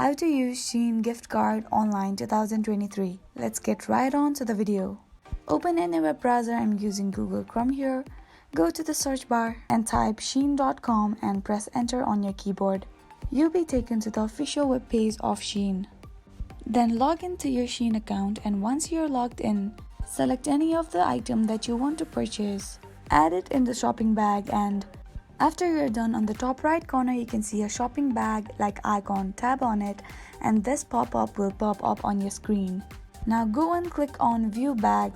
How to use Shein gift card online 2023. Let's get right on to the video. Open any web browser. I'm using Google Chrome here. Go to the search bar and type shein.com and press enter on your keyboard. You'll be taken to the official web page of Shein. Then log into your Shein account, and once you're logged in, select any of the item that you want to purchase. Add it in the shopping bag, and after you're done, on the top right corner you can see a shopping bag like icon. Tap on it and this pop-up will pop up on your screen. Now go and click on view bag.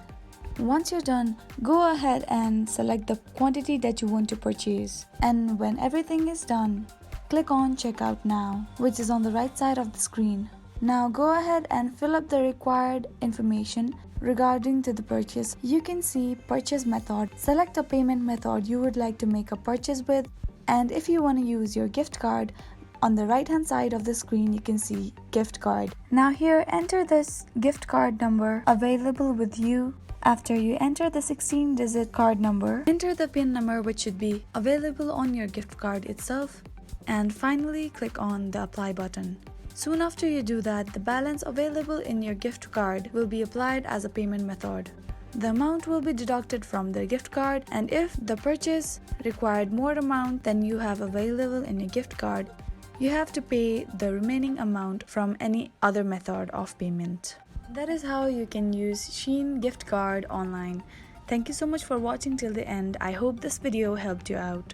Once you're done, go ahead and select the quantity that you want to purchase. And when everything is done, click on checkout now, which is on the right side of the screen. Now go ahead and fill up the required information regarding to the purchase. You can see purchase method. Select a payment method you would like to make a purchase with, and if you want to use your gift card, on the right hand side of the screen you can see gift card. Now here, enter this gift card number available with you. After you enter the 16-digit card number, enter the PIN number which should be available on your gift card itself, and finally click on the apply button. Soon after you do that, the balance available in your gift card will be applied as a payment method. The amount will be deducted from the gift card, and if the purchase required more amount than you have available in your gift card, you have to pay the remaining amount from any other method of payment. That is how you can use Shein gift card online. Thank you so much for watching till the end. I hope this video helped you out.